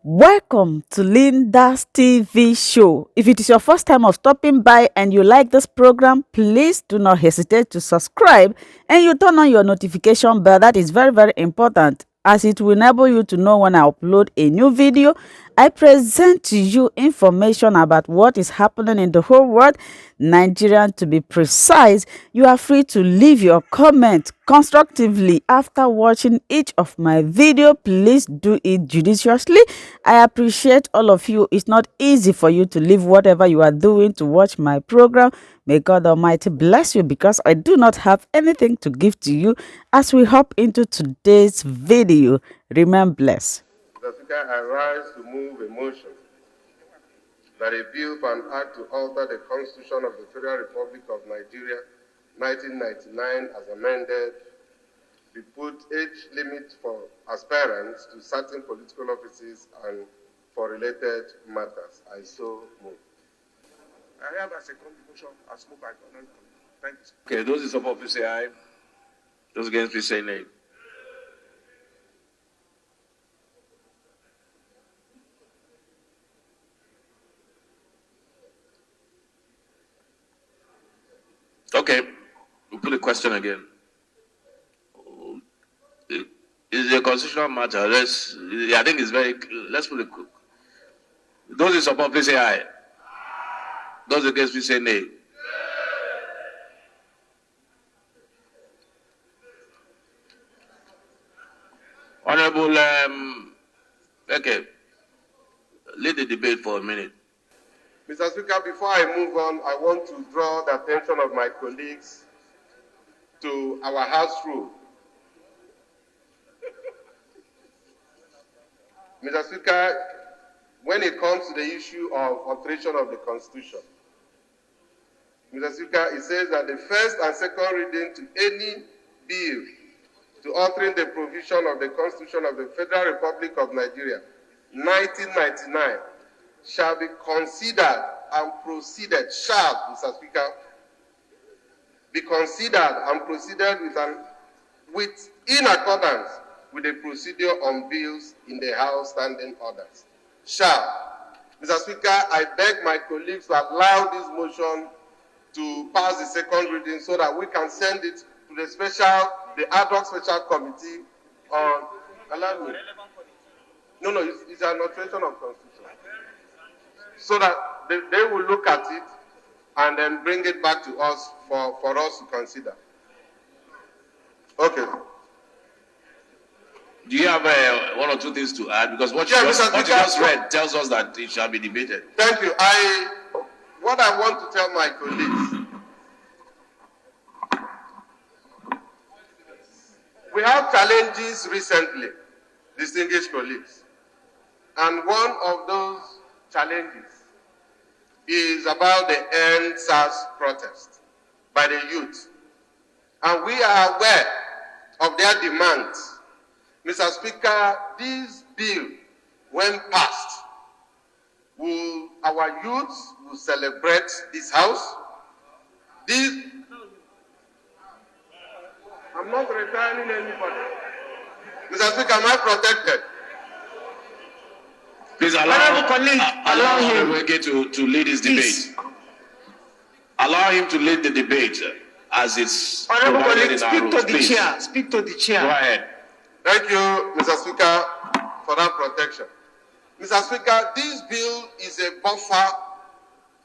Welcome to Linda's TV show. If it is your first time of stopping by and you like this program, please do not hesitate to subscribe and you turn on your notification bell. That is very, very important as it will enable you to know when I upload a new video. I present to you information about what is happening in the whole world, Nigerian to be precise. You are free to leave your comment constructively after watching each of my video. Please do it judiciously. I appreciate all of you. It's not easy for you to leave whatever you are doing to watch my program. May God Almighty bless you because I do not have anything to give to you as we hop into today's video. Remain blessed. Mr. Speaker, I rise to move a motion that a bill for an act to alter the Constitution of the Federal Republic of Nigeria, 1999, as amended, be put age limit for aspirants to certain political offices and for related matters. I so move. I have as a contribution as moved by Honorable. Thank you. Okay, those in support, please say aye. Those against, please say nay. Okay, we'll put the question again. Is a constitutional matter? I think it's very. Let's put it. Those in support, please say aye. Those against, please say nay. Honorable, okay, lead the debate for a minute. Mr. Speaker, before I move on, I want to draw the attention of my colleagues to our House rule. Mr. Speaker, when it comes to the issue of alteration of the Constitution, Mr. Speaker, it says that the first and second reading to any bill to altering the provision of the Constitution of the Federal Republic of Nigeria, 1999, shall be considered and proceeded, shall, Mr. Speaker, be considered and proceeded in accordance with the procedure on bills in the House Standing Orders. Shall. Mr. Speaker, I beg my colleagues to allow this motion to pass the second reading so that we can send it to the ad hoc special committee on, allow me. No, it's an alteration of Constitution. So that they will look at it and then bring it back to us for us to consider. Okay. Do you have one or two things to add? Because what you just read tells us that it shall be debated. Thank you. What I want to tell my colleagues, we have challenges recently, distinguished colleagues, and one of those challenges is about the End SARS protest by the youth. And we are aware of their demands. Mr. Speaker, this bill, when passed, our youths will celebrate this house. I'm not retiring anybody. Mr. Speaker, am I protected? Please allow him to lead his debate. Allow him to lead the debate as it's provided in our rules. Please. Speak to the chair. Go ahead. Thank you, Mr. Speaker, for that protection. Mr. Speaker, this bill is a buffer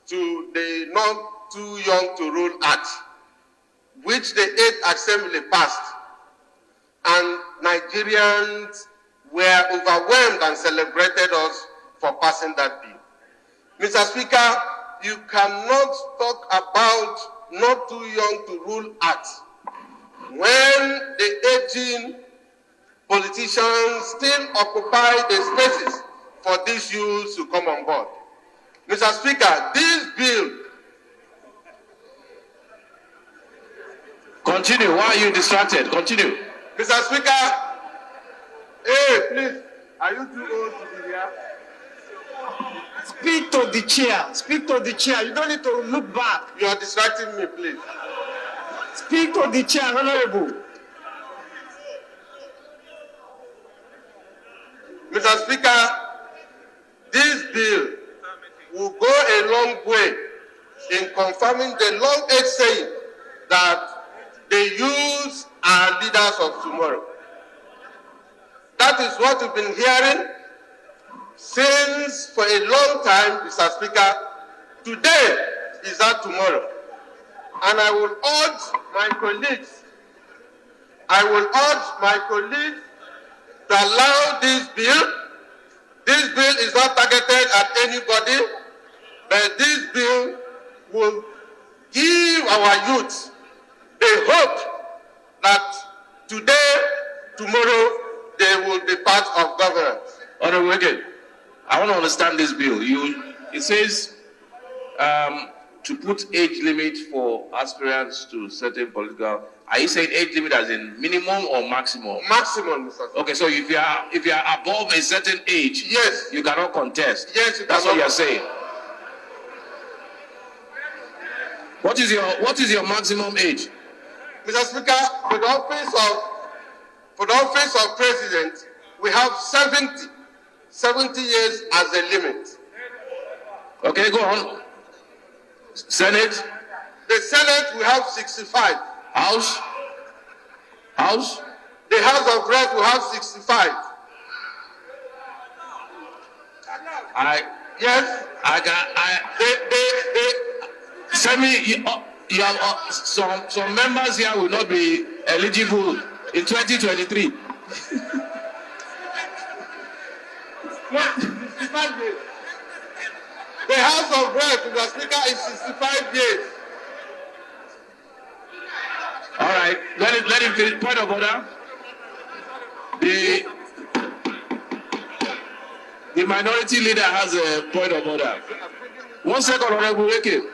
to the Not Too Young to Rule Act, which the 8th Assembly passed, and Nigerians were overwhelmed and celebrated us for passing that bill. Mr. Speaker, you cannot talk about Not Too Young to Rule Act when the aging politicians still occupy the spaces for these youths to come on board. Mr. Speaker, this bill... Continue. Why are you distracted? Continue. Mr. Speaker, hey, please, are you too old to be here? Speak to the chair. Speak to the chair. You don't need to look back. You are distracting me, please. Speak to the chair, Honorable. Mr. Speaker, will go a long way in confirming the long-age saying that the youths are leaders of tomorrow. That is what we've been hearing since for a long time, Mr. Speaker. Today is that tomorrow. And I will urge my colleagues, to allow this bill. This bill is not targeted at anybody, but this bill will give our youth the hope that today, tomorrow, they will be part of governance. Honorable Wege, I want to understand this bill. It says to put age limit for aspirants to certain political. Are you saying age limit as in minimum or maximum? Maximum, Mr. Speaker. Okay, so if you are above a certain age, yes, you cannot contest. Yes, you that's what you're saying. What is your maximum age? Mr. Speaker, for the office of president, we have 70 years as a limit. Okay, go on. Senate? The Senate, we have 65. House? The House of Reps, we have 65. Send me, you have some members here will not be eligible in 2023. The House of Reps, Mr. Speaker, is 65 years. All right, let him finish. Point of order. The minority leader has a point of order. 1 second, Honorable Weke.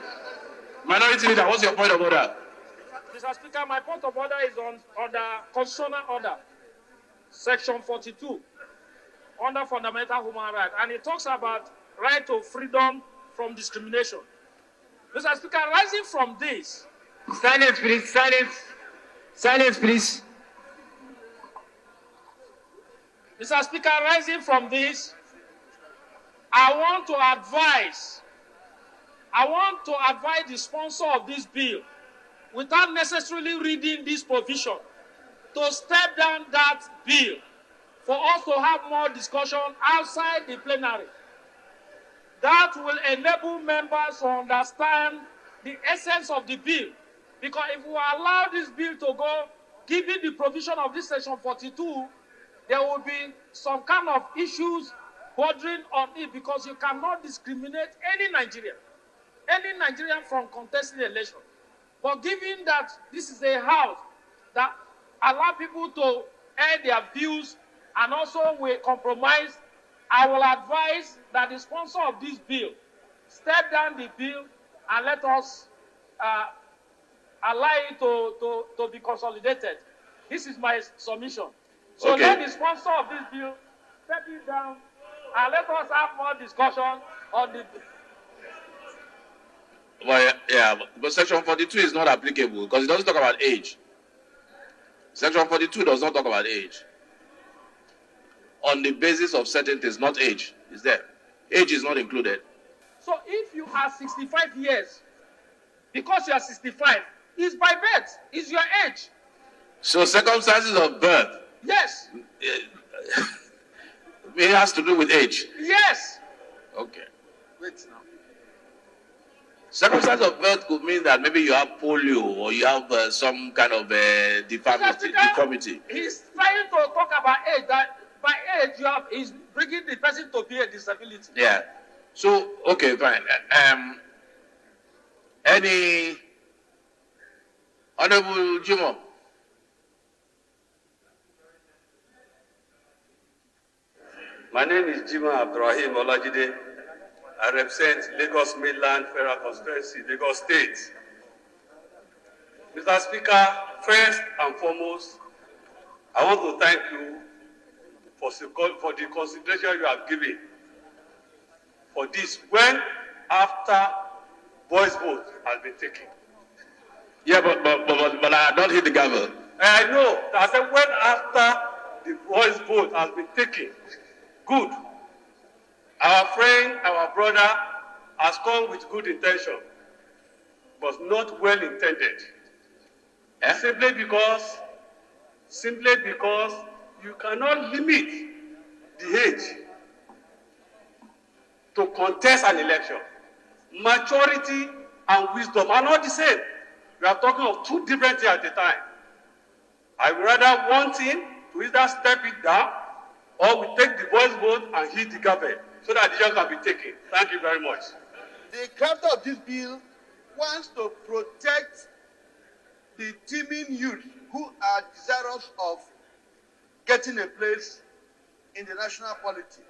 Minority leader, what's your point of order? Mr. Speaker, my point of order is on the constitutional order, section 42, under fundamental human rights, and it talks about right to freedom from discrimination. Mr. Speaker, rising from this... Silence, please. Silence. Silence, please. Mr. Speaker, rising from this, I want to advise the sponsor of this bill, without necessarily reading this provision, to step down that bill for us to have more discussion outside the plenary. That will enable members to understand the essence of the bill. Because if we allow this bill to go, given the provision of this section 42, there will be some kind of issues bordering on it, because you cannot discriminate any Nigerian from contesting election. But given that this is a house that allow people to air their views and also will compromise, I will advise that the sponsor of this bill step down the bill and let us allow it to be consolidated. This is my submission. So okay. Let the sponsor of this bill step it down and let us have more discussion on the... Well, yeah, but section 42 is not applicable because it doesn't talk about age. Section 42 does not talk about age. On the basis of certain things, not age, is there. Age is not included. So if you are 65 years, because you are 65, it's by birth, it's your age. So circumstances of birth. Yes. It has to do with age. Yes. Okay. Wait now. Circumstance of birth could mean that maybe you have polio or you have some kind of deformity. He's trying to talk about age. That by age he's bringing the person to be a disability. Yeah. So okay, fine. Any Honorable Jimo? My name is Jima Abdurrahim Olajide. I represent Lagos Midland Federal Constituency, Lagos State. Mr. Speaker, first and foremost, I want to thank you for the consideration you have given for this when after voice vote has been taken. Yeah, but I don't hit the gavel. I know. I said when after the voice vote has been taken. Good. Our friend, our brother, has come with good intention, but not well intended. Simply because you cannot limit the age to contest an election. Maturity and wisdom are not the same. We are talking of two different things at a time. I would rather one thing to either step it down or we take the voice vote and hit the carpet so that decision can be taken. Thank you very much. The crafter of this bill wants to protect the teeming youth who are desirous of getting a place in the national polity.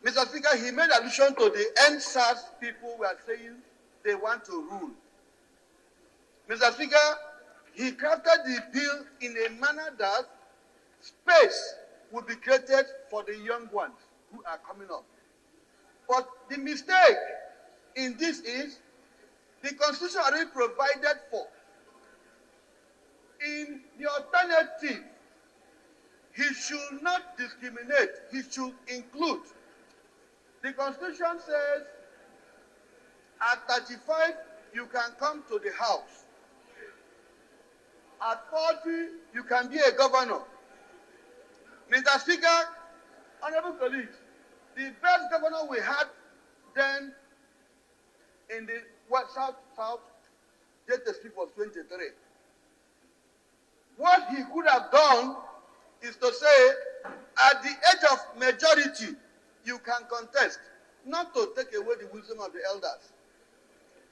Mr. Speaker, he made allusion to the NSAS people who are saying they want to rule. Mr. Speaker, he crafted the bill in a manner that space will be created for the young ones who are coming up. But the mistake in this is the Constitution already provided for. In the alternative, he should not discriminate, he should include. The Constitution says at 35, you can come to the House. At 40, you can be a governor. Mr. Speaker, honorable colleagues, the best governor we had then in the South, just to speak, was 23. What he could have done is to say, at the age of majority, you can contest, not to take away the wisdom of the elders.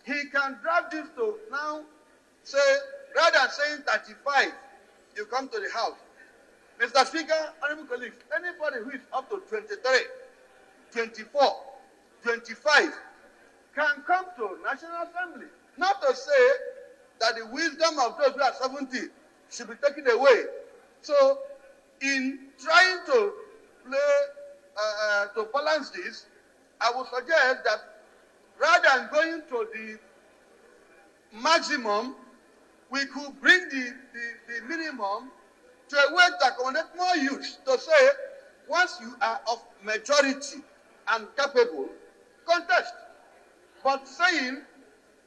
He can draft this to now say, rather than saying 35, you come to the House. Mr. Speaker, honorable colleagues, anybody who is up to 23, 24, 25 can come to National Assembly. Not to say that the wisdom of those who are 70 should be taken away. So, in trying to balance this, I would suggest that rather than going to the maximum, we could bring the minimum to a way to accommodate more youth, to say, once you are of majority and capable, contest. But saying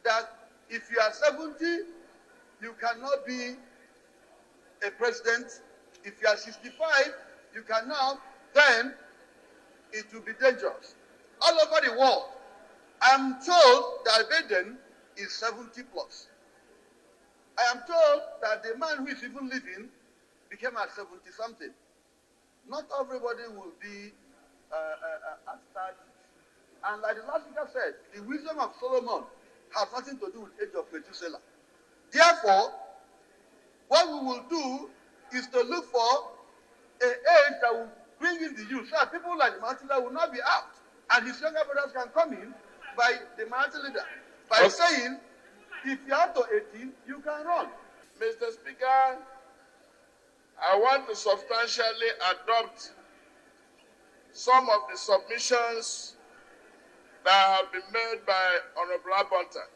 that if you are 70, you cannot be a president. If you are 65, you cannot, then it will be dangerous. All over the world, I'm told that Biden is 70 plus. I am told that the man who is even living became at 70-something. Not everybody will be at 30. And like the last speaker said, the wisdom of Solomon has nothing to do with the age of Methuselah. Therefore, what we will do is to look for an age that will bring in the youth, so that people like the mountain leader will not be out, and his younger brothers can come in by the mountain leader, by saying, if you are to 18, you can run. Mr. Speaker, I want to substantially adopt some of the submissions that have been made by Honorable Abonta.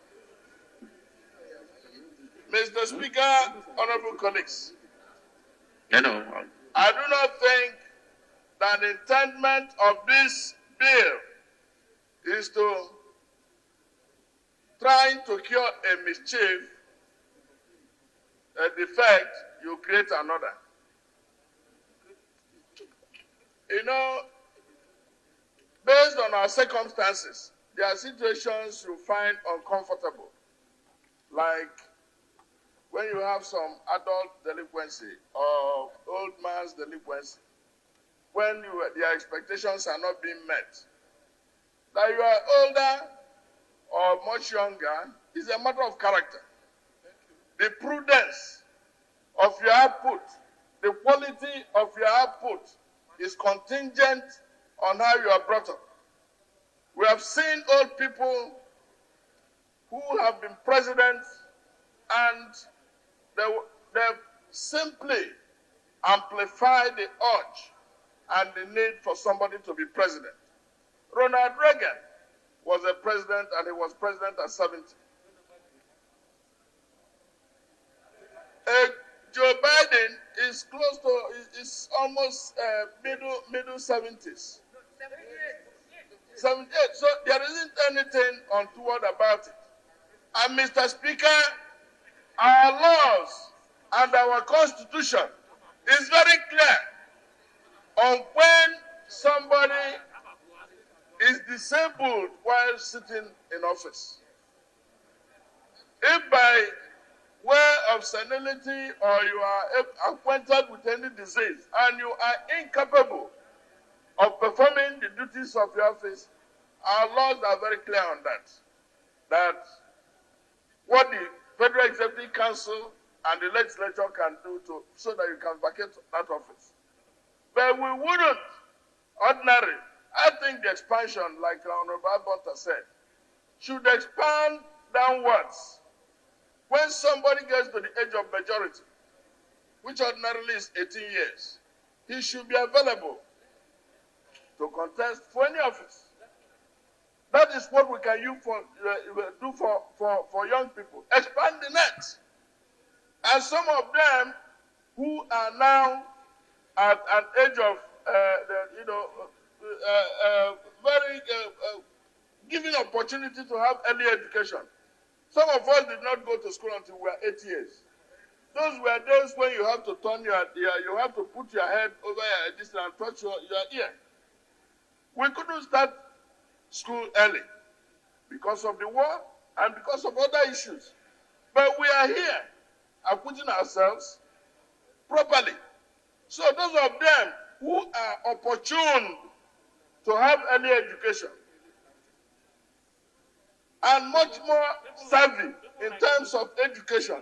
Mr. Speaker, honorable colleagues, I do not think that the intent of this bill is to try to cure a mischief, a defect, you create another. You know, based on our circumstances, there are situations you find uncomfortable, like when you have some adult delinquency or old man's delinquency, when their expectations are not being met. That you are older or much younger is a matter of character. The prudence of your output, the quality of your output is contingent on how you are brought up. We have seen old people who have been presidents and they simply amplify the urge and the need for somebody to be president. Ronald Reagan was a president, and he was president at 70. Joe Biden is close to, is almost middle 70s. 78. So there isn't any untoward about it. And Mr. Speaker, our laws and our Constitution is very clear on when somebody is disabled while sitting in office. If by way of senility or you are acquainted with any disease and you are incapable of performing the duties of your office, our laws are very clear on that. That what the Federal Executive Council and the legislature can do so that you can vacate that office. But we wouldn't ordinarily. I think the expansion, like Honorable Bonta said, should expand downwards. When somebody gets to the age of majority, which ordinarily is 18 years, he should be available to contest for any office. That is what we can do for young people. Expand the net. And some of them who are now at an age of, giving opportunity to have early education. Some of us did not go to school until we were 8 years. Those were days when you have to turn you have to put your head over your distance and touch your ear. We couldn't start school early because of the war and because of other issues. But we are here acquitting ourselves properly. So those of them who are opportune to have early education and much more savvy in terms of education,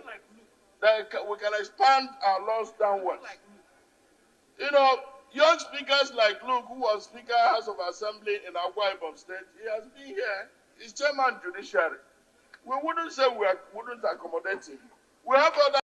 that we can expand our laws downwards. You know, young speakers like Luke, who was Speaker House of Assembly in Akwa Ibom State, he has been here. He's Chairman Judiciary. We wouldn't say we wouldn't accommodate him. We have other.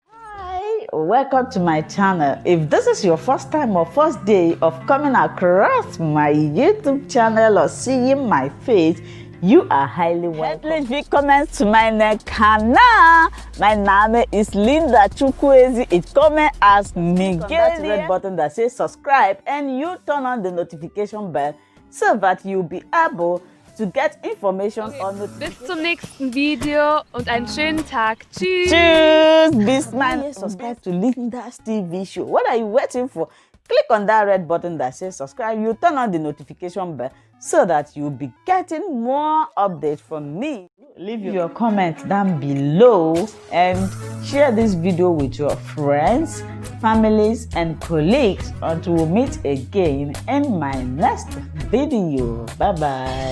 Hi, welcome to my channel. If this is your first time or first day of coming across my YouTube channel or seeing my face, you are highly welcome. Please willkommen zu meinem Kanal. My name is Linda Chukwuezi. It's coming as Miguel. That red button that says subscribe and you turn on the notification bell so that you'll be able to get information on the. Bis zum nächsten Video und einen schönen Tag. Tschüss. Tschüss. Bis man subscribe to Linda's TV show. What are you waiting for? Click on that red button that says subscribe. You turn on the notification bell so that you'll be getting more updates from me. Leave your comment down below and share this video with your friends, families, and colleagues until we meet again in my next video. Bye bye.